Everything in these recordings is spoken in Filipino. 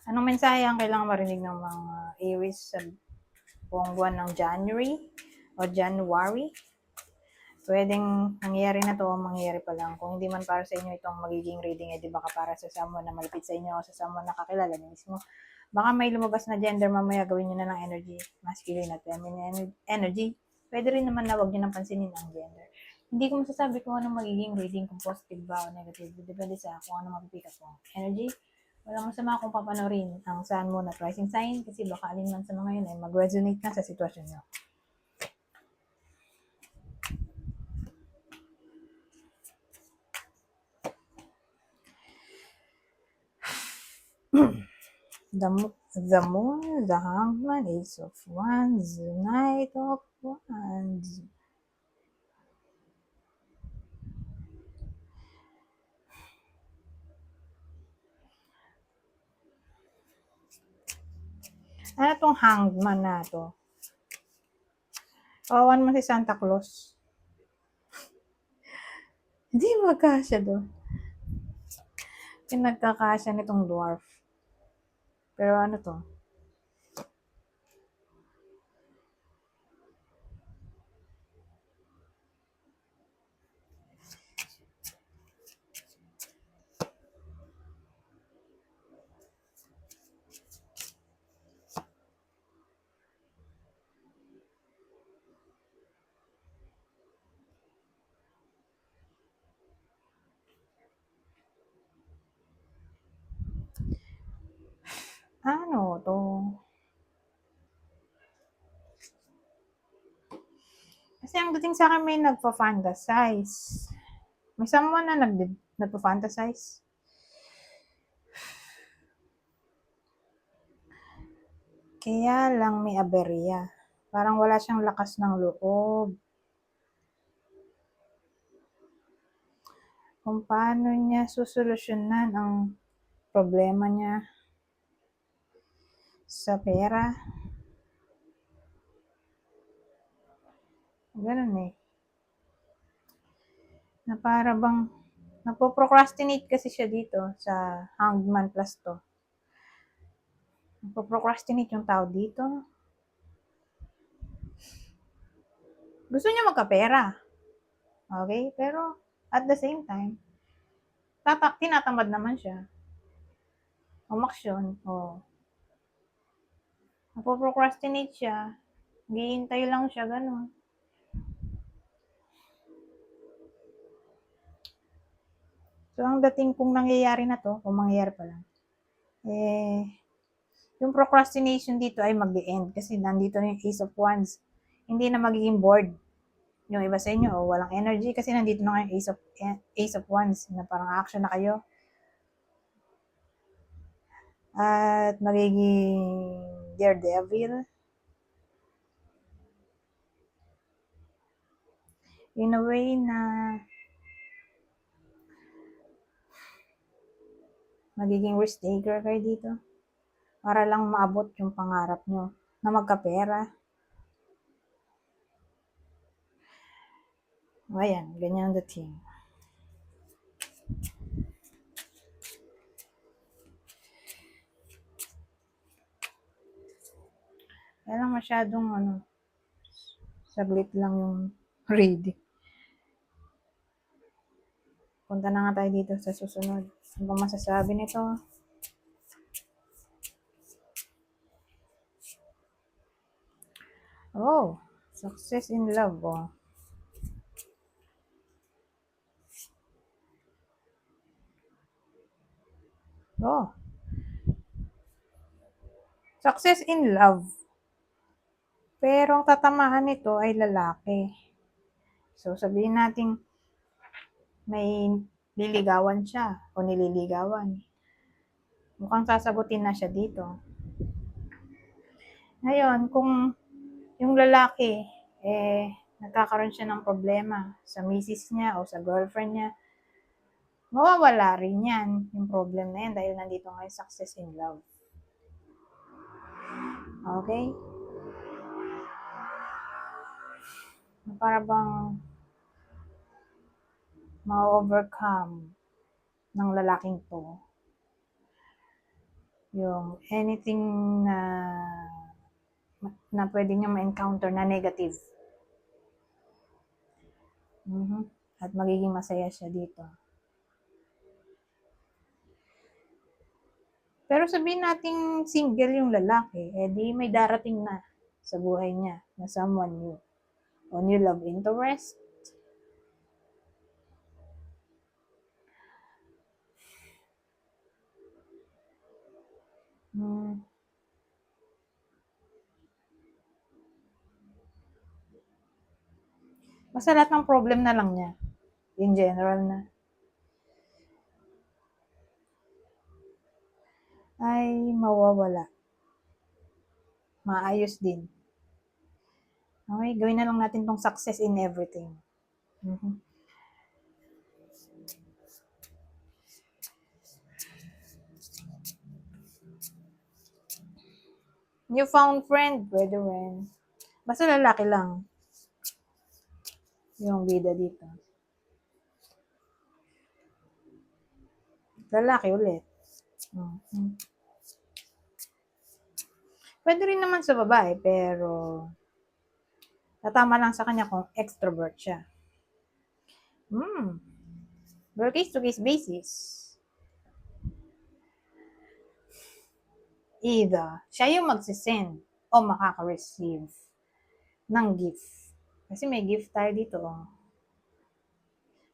Anong mensahe ang kailangan marinig ng mga Aries sa buong buwan ng January o January? Pwedeng nangyayari na to o mangyayari pa lang. Kung hindi man para sa inyo itong magiging reading, di baka para sa someone na malapit sa inyo o sa someone na kakilala niyo mismo. Baka may lumabas na gender mamaya, gawin nyo na ng energy, masculine at feminine energy. Pwede rin naman na wag nyo nang pansinin ang gender. Hindi ko masasabi kung ano magiging reading, kung positive ba o negative. Depende sa kung ano mapipikas mo. Energy, walang masama kung papanorin ang sun, moon at rising sign kasi baka alin man sa mga yun ay mag-resonate na sa sitwasyon nyo. The moon, the hangman, ace of wands, the knight of wands. Ano tong hangman na to? Kawawan mo si Santa Claus. Hindi magkasya doon. Pinagkakasya nitong dwarf. Pero ano to? Ano to? Kasi ang dating sa akin may nagpa-fantasize. May someone na nagpa-fantasize. Kaya lang may aberya. Parang wala siyang lakas ng loob. Kung paano niya susolusyonan ang problema niya sa pera. Ganun eh. Na para bang napoprocrastinate kasi siya dito sa Hangman Plus to. Napoprocrastinate yung tao dito. Gusto niya magkapera. Okay? Pero at the same time, tinatamad naman siya. Umaksyon. Napoprocrastinate siya. Hihintay lang siya, ganun. So, ang dating kung nangyayari na to, kung mangyayari pa lang, yung procrastination dito ay mag-end kasi nandito na yung Ace of Wands. Hindi na magiging bored yung iba sa inyo o walang energy kasi nandito na yung Ace of Wands na parang action na kayo. At magiging daredevil. In a way na magiging risk taker kayo dito para lang maabot yung pangarap nyo na magkapera. Ayan, ganyan ang dating. Kaya lang masyadong saglit lang yung reading. Punta na nga tayo dito sa susunod. Ano bang masasabi nito? Oh, success in love. Oh. Success in love. Pero ang tatamaan nito ay lalaki. So, sabihin natin may liligawan siya o nililigawan. Mukhang sasagutin na siya dito. Ngayon, kung yung lalaki, nagkakaroon siya ng problema sa misis niya o sa girlfriend niya, mawawala rin yan, yung problem na yan dahil nandito nga yung success in love. Okay? Para bang ma-overcome ng lalaking to Yung anything na pwede niya ma-encounter na negative. At magiging masaya siya dito. Pero sabihin nating single yung lalaki, di may darating na sa buhay niya na someone new. O new love interest. Basta lahat ng problem na lang niya. In general na. Ay mawawala. Maayos din. Okay, gawin na lang natin tong success in everything. New found friend, pwede rin. Basta lalaki lang. Yung bida dito. Lalaki ulit. Pwede rin naman sa babae, pero tatama lang sa kanya kung extrovert siya. Well, case-to-case basis. Either siya yung magsisend o makaka-receive ng gift. Kasi may gift tayo dito.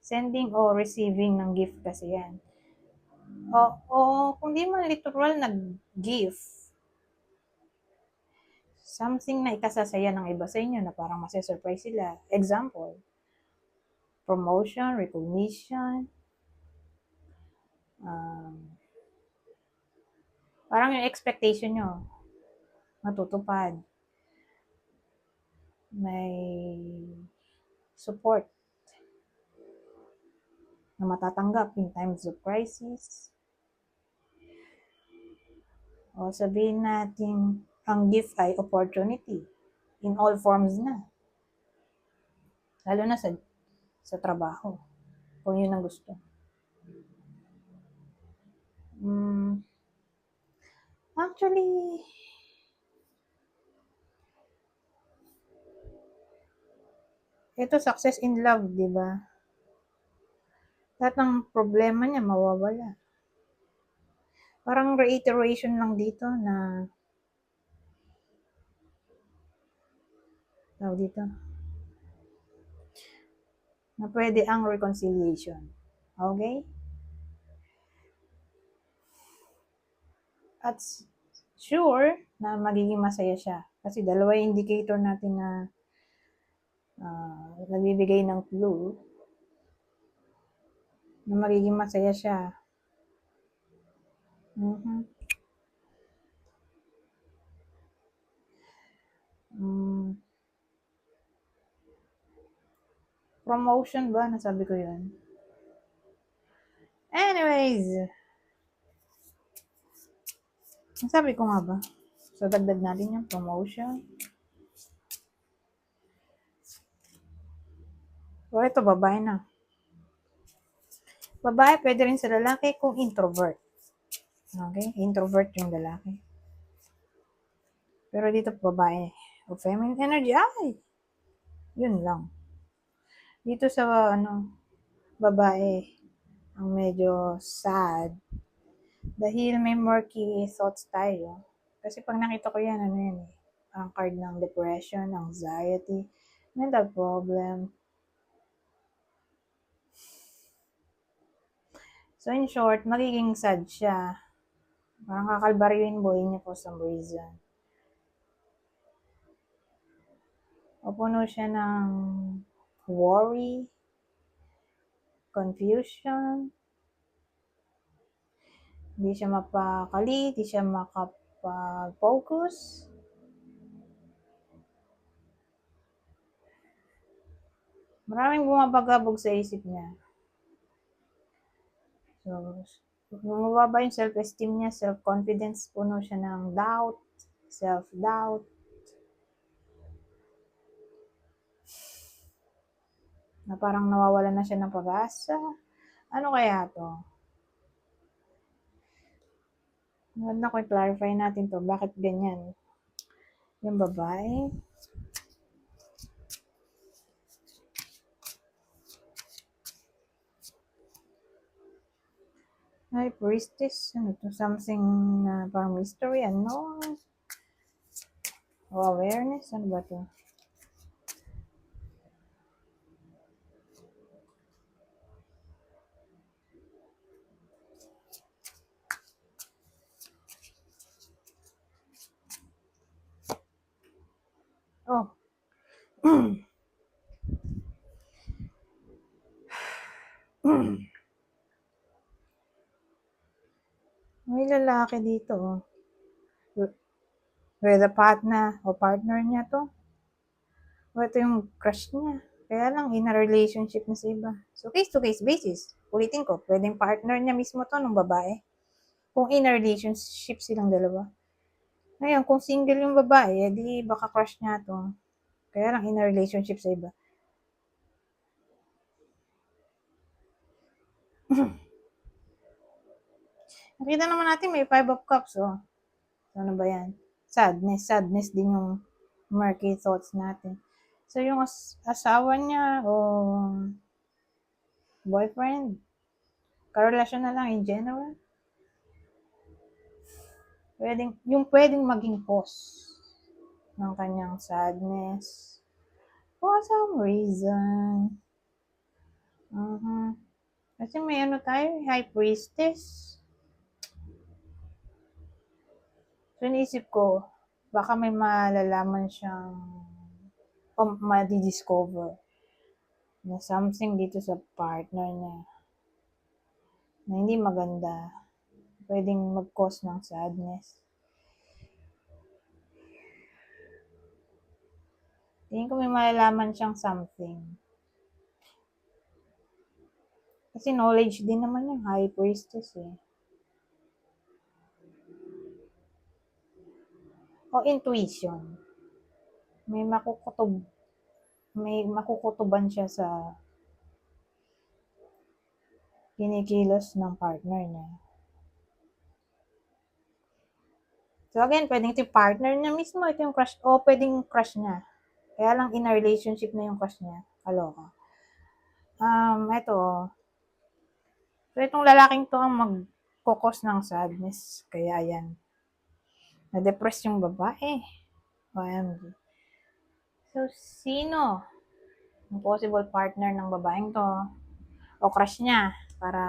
Sending o receiving ng gift kasi yan. O kung di man literal nag-gift, something na ikasasaya ng iba sa inyo na parang masisurprise sila. Example, promotion, recognition, parang yung expectation nyo matutupad. May support na matatanggap in times of crisis. O sabihin natin, ang gift ay opportunity in all forms na. Lalo na sa trabaho. Kung yun ang gusto. Actually, ito success in love, di ba? Lahat ng problema niya mawawala. Parang reiteration lang dito na na pwede ang reconciliation. Okay? At sure na magiging masaya siya. Kasi dalawa yung indicator natin na nagbibigay ng clue na magiging masaya siya. Promotion ba? Nasabi ko yun. Anyways, nasabi ko nga ba? So, dagdag natin yung promotion. So, ito, babae na. Babae, pwede rin sa lalaki kung introvert. Okay? Introvert yung lalaki. Pero dito, babae. O feminine energy, ay! Yun lang. Dito sa, babae, ang medyo sad. Dahil may murky thoughts tayo. Kasi pag nakita ko yan, ang card ng depression, anxiety, mental problem. So, in short, magiging sad siya. Parang kakalbaryo yung buhay niya for some reason. O puno siya ng worry, confusion, hindi siya mapakali, hindi siya makapag-focus. Maraming bumabagabog sa isip niya. So, bumababa yung self-esteem niya, self-confidence, puno siya ng doubt, self-doubt. Na parang nawawalan na siya ng pag-asa. Ano kaya to? Maganda ko i-clarify natin to. Bakit ganyan? Yung babae. High Priestess. Ano to? Something na parang mystery, unknown. O awareness. Ano ba to? Oh. May lalaki dito. Oh. With a partner o partner niya to. O ito yung crush niya. Kaya lang, in a relationship na sa iba. So, case-to-case basis. Ulitin ko, pwedeng partner niya mismo to ng babae. Kung in a relationship silang dalawa. Ngayon, kung single yung babae, edi baka crush niya to. Kaya lang, in a relationship sa iba. Nakita naman natin may 5 of Cups, oh. So, ano ba yan? Sadness. Sadness din yung murky thoughts natin. So, yung asawa niya o boyfriend, karelasyon na lang in general, pwedeng maging cause ng kanyang sadness for some reason. Kasi may ano tayo, High Priestess. So, iniisip ko, baka may malalaman siyang madi-discover na something dito sa partner niya na hindi maganda. Pwedeng mag-cause ng sadness. Tingin ko may malalaman siyang something. Kasi knowledge din naman yung High Priestess eh. O intuition. May makukutuban siya sa kinikilos ng partner niya. So again, pwedeng ito yung partner niya mismo, ito yung crush, o pwedeng crush niya. Kaya lang in a relationship na yung crush niya. Kaloka. Ito. So itong lalaking to ang magkukos ng sadness. Kaya yan. Na-depress yung babae. OMG. So, sino ang possible partner ng babaeng to? O crush niya? Para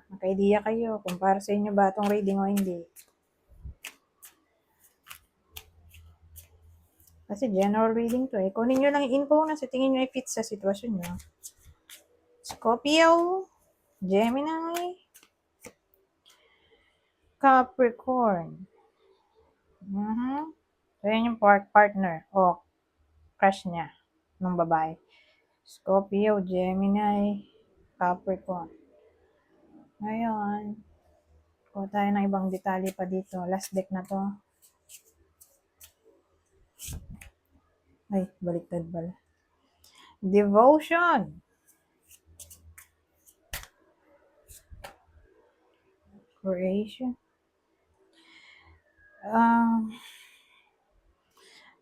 maka-idea kayo kung para sa inyo ba itong reading o hindi. Kasi general reading to eh. Kunin nyo lang yung info na sa tingin nyo i-fit sa sitwasyon nyo. Scorpio, Gemini, Capricorn. So, yan yung partner o crush niya ng babae. Scorpio, Gemini, Capricorn. Ngayon, kuha tayo ng ibang detalye pa dito. Last deck na to. Ay, baliktad pala. Devotion. Creation.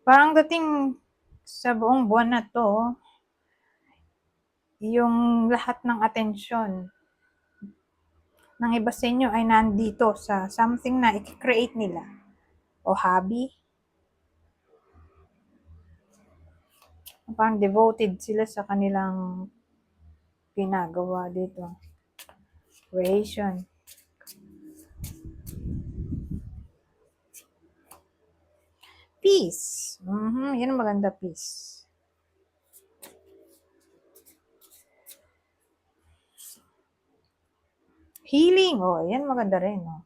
Parang dating sa buong buwan na to, yung lahat ng atensyon ng iba sa inyo ay nandito sa something na i-create nila. O hobby. Parang devoted sila sa kanilang ginagawa dito. Creation. Peace. Yan ang maganda, peace. Healing. Oh, yan maganda rin. Oh.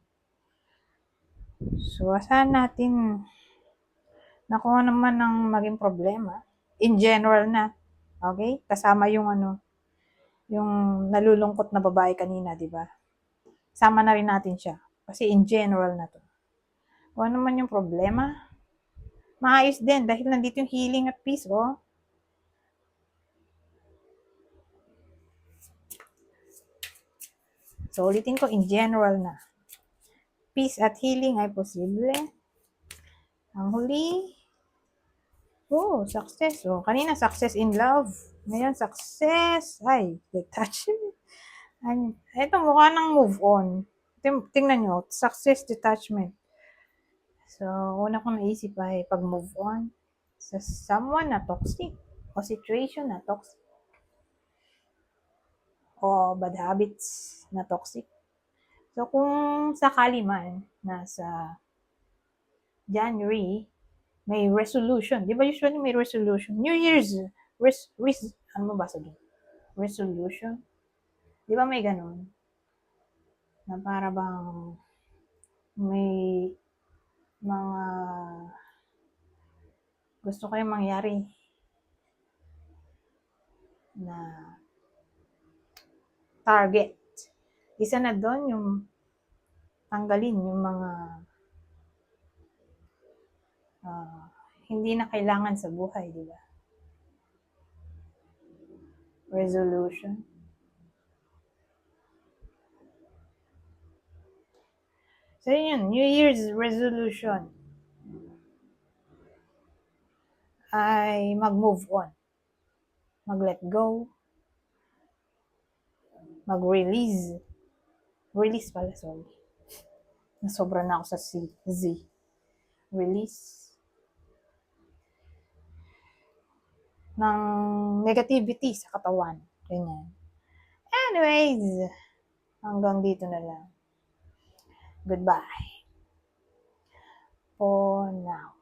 So, asahan natin nakuha naman ng maging problema. In general na. Okay? Kasama yung yung nalulungkot na babae kanina, di ba? Sama na rin natin siya. Kasi in general na to. Kung ano man yung problema, maayos din dahil nandito yung healing at peace, oh. So, ulitin ko, in general na. peace at healing ay posible. Ang huli, success. Kanina success in love. Ngayon, success. Ay, detachment. Ito, mukha ng move on. Tingnan nyo, success, detachment. So, una kong naisip ay pag-move on sa someone na toxic o situation na toxic o bad habits na toxic. So, kung sakali man nasa January, may resolution. Di ba usually may resolution? New Year's, ano ba sabi? Resolution? Di ba may ganun? Na para bang may mga gusto kayong mangyari na target. Isa na doon yung tanggalin yung mga hindi na kailangan sa buhay, di ba? Resolution. So yun, New Year's resolution ay mag-move on. Mag-let go. Mag-release. Release pala, sorry. Nasobra na ako sa Z. Release ng negativity sa katawan. Ganyan. Anyways, hanggang dito na lang. Goodbye. For now.